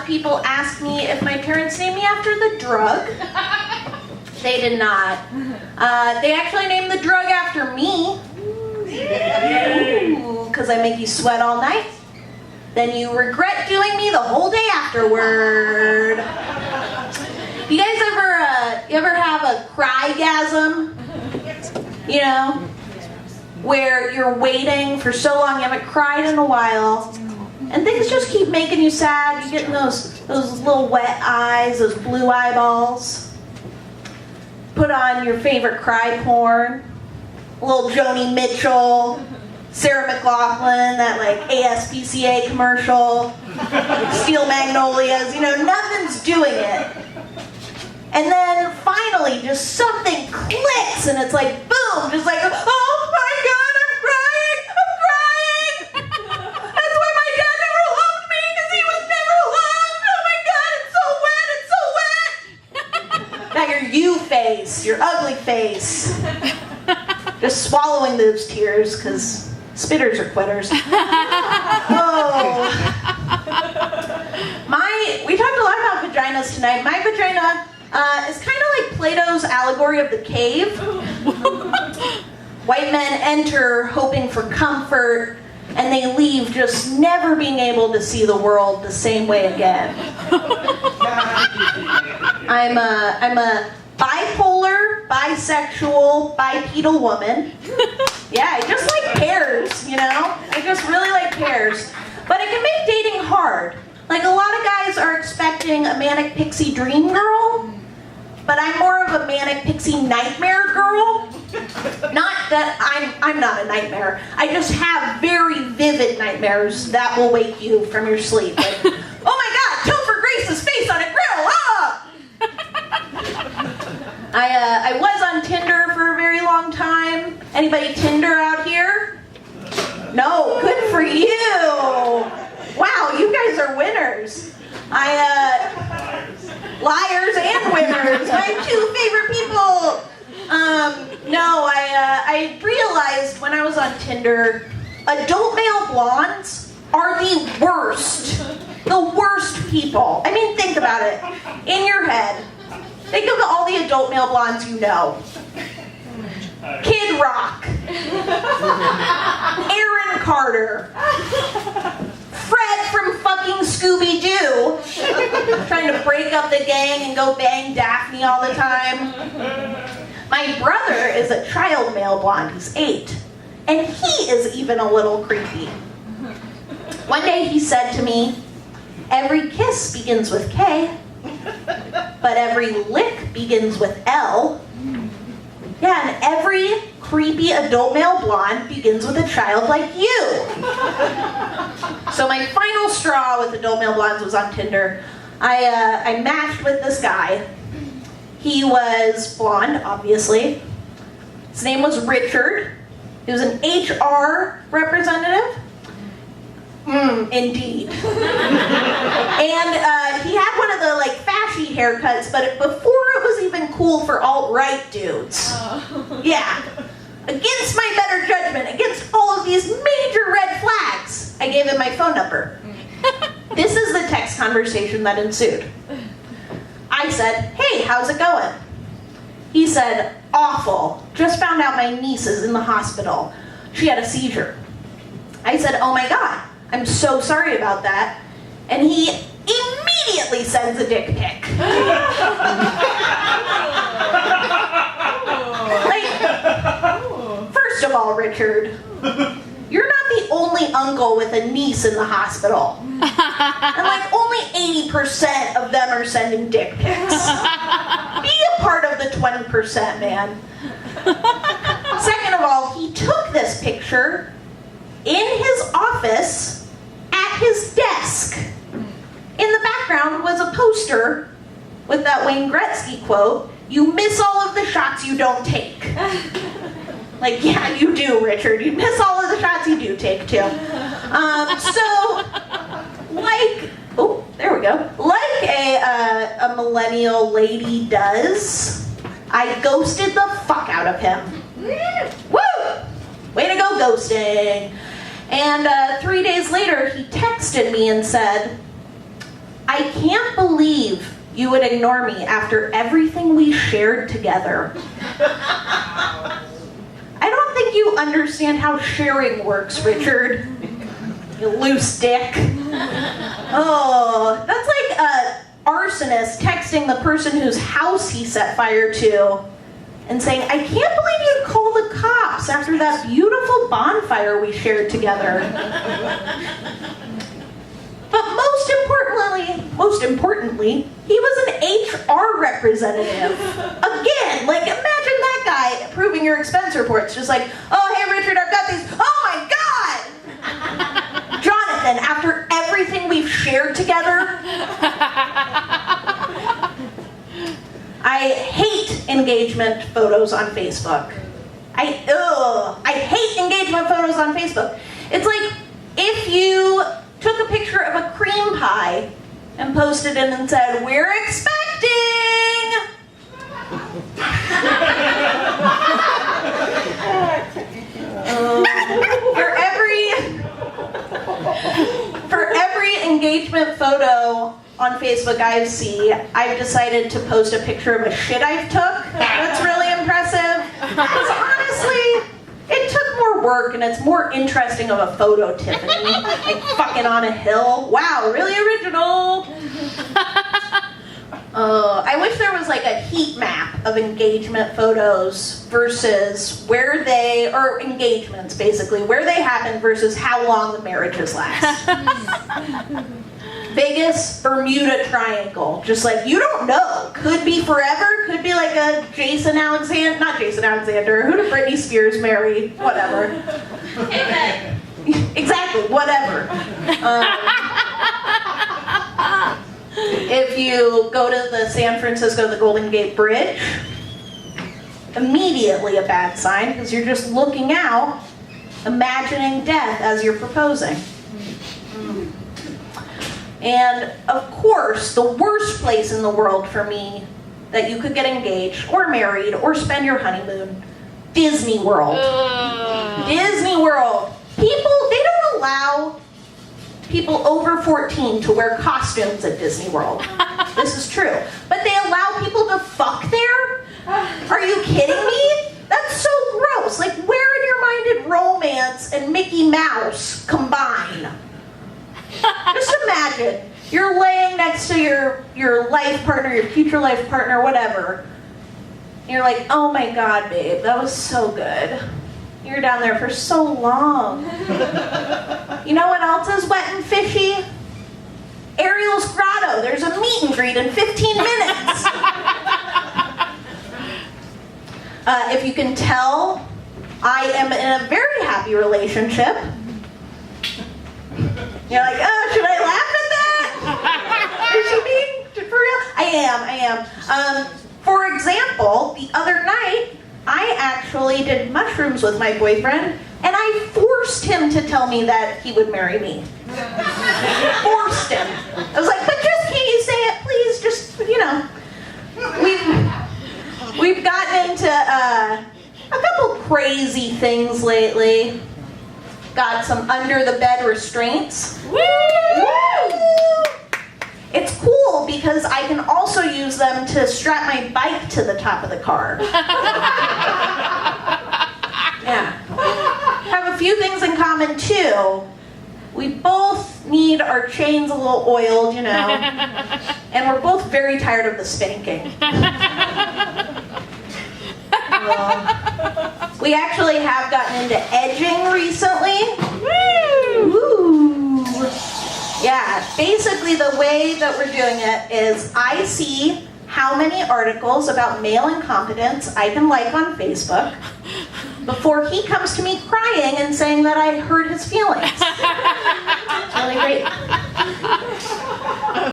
of people ask me if my parents named me after the drug. They did not. They actually named the drug after me. Because I make you sweat all night. Then you regret doing me the whole day afterward. You guys ever have a crygasm? You know, where you're waiting for so long, you haven't cried in a while, and things just keep making you sad. You're getting those little wet eyes, those blue eyeballs. Put on your favorite cry porn, little Joni Mitchell, Sarah McLachlan, that like ASPCA commercial, Steel Magnolias, you know, nothing's doing it. And then finally, just something clicks, and it's like, boom, just like, oh my God, I'm crying! That's why my dad never loved me, because he was never loved! Oh my God, it's so wet, it's so wet! Now your you face, your ugly face. Just swallowing those tears, because spitters are quitters. Oh. We talked a lot about vaginas tonight. My vagina is kind of like Plato's allegory of the cave. White men enter hoping for comfort, and they leave just never being able to see the world the same way again. I'm a bipolar, bisexual, bipedal woman. Yeah, I just like pears, you know? I just really like pears. But it can make dating hard. Like, a lot of guys are expecting a manic pixie dream girl, but I'm more of a manic pixie nightmare girl. Not that I'm not a nightmare. I just have very vivid nightmares that will wake you from your sleep. Like, oh my God, Topher Grace's face on a grill! Ah! I was on Tinder for a very long time. Anybody Tinder out here? No, good for you. Wow, you guys are winners. Liars and winners, my two favorite people. I realized when I was on Tinder, adult male blondes are the worst people. I mean, think about it. In your head, think of all the adult male blondes you know. Kid Rock, Aaron Carter, Fred from fucking Scooby-Doo, trying to break up the gang and go bang Daphne all the time. My brother is a child male blonde, he's 8, and he is even a little creepy. One day he said to me, every kiss begins with K, but every lick begins with L. Yeah, and every creepy adult male blonde begins with a child like you. So my final straw with adult male blondes was on Tinder. I matched with this guy. He was blonde, obviously. His name was Richard. He was an HR representative. Indeed. And he had one of the like fashy haircuts, but before it was even cool for alt-right dudes. Oh. Yeah. Against my better judgment, against all of these major red flags, I gave him my phone number. This is the text conversation that ensued. I said, hey, how's it going? He said, awful. Just found out my niece is in the hospital. She had a seizure. I said, oh my God. I'm so sorry about that. And he immediately sends a dick pic. Like, first of all, Richard, you're not the only uncle with a niece in the hospital. And like only 80% of them are sending dick pics. Be a part of the 20%, man. Second of all, he took this picture in his office at his desk. In the background was a poster with that Wayne Gretzky quote, you miss all of the shots you don't take. Like, yeah, you do, Richard. You miss all of the shots you do take, too. There we go. Like a millennial lady does, I ghosted the fuck out of him. Woo! Way to go, ghosting. And 3 days later, he texted me and said, I can't believe you would ignore me after everything we shared together. I don't think you understand how sharing works, Richard. You loose dick. Oh, that's like an arsonist texting the person whose house he set fire to and saying, I can't believe you'd call the cops after that beautiful bonfire we shared together. But most importantly, he was an HR representative. Again, like imagine that guy approving your expense reports, just like, oh hey Richard, I've got these, oh my God! Jonathan, after everything we've shared together, I hate engagement photos on Facebook. I hate engagement photos on Facebook. It's like if you took a picture of a cream pie and posted it and said, we're expecting! For every engagement photo on Facebook I see, I've decided to post a picture of a shit I've took. That's really impressive. Because honestly, it took more work and it's more interesting of a photo, Tiffany. Like fucking on a hill. Wow, really original. I wish there was like a heat map of engagement photos versus where they, or engagements basically, where they happen versus how long the marriages last. Vegas, Bermuda Triangle. Just like, you don't know. Could be forever. Could be like a not Jason Alexander. Who did Britney Spears marry? Whatever. Amen. Exactly, whatever. If you go to the San Francisco, the Golden Gate Bridge, immediately a bad sign because you're just looking out, imagining death as you're proposing. And of course, the worst place in the world for me that you could get engaged or married or spend your honeymoon, Disney World. Disney World. People, they don't allow people over 14 to wear costumes at Disney World. This is true. But they allow people to fuck there? Are you kidding me? That's so gross. Like, where in your mind did romance and Mickey Mouse combine? Just imagine, you're laying next to your life partner, your future life partner, whatever. And you're like, oh my God, babe, that was so good. You're down there for so long. You know what else is wet and fishy? Ariel's Grotto. There's a meet and greet in 15 minutes. If you can tell, I am in a very happy relationship. You're like, oh, should I laugh at that? Is she being for real? I am. For example, the other night, I actually did mushrooms with my boyfriend, and I forced him to tell me that he would marry me. Forced him. I was like, but just can't you say it, please? Just, you know. We've gotten into a couple crazy things lately. Got some under the bed restraints. Woo! It's cool because I can also use them to strap my bike to the top of the car. Yeah. Have a few things in common too. We both need our chains a little oiled, you know, and we're both very tired of the spanking. We actually have gotten into edging recently. Woo! Yeah, basically the way that we're doing it is I see how many articles about male incompetence I can like on Facebook before he comes to me crying and saying that I hurt his feelings. It's really great.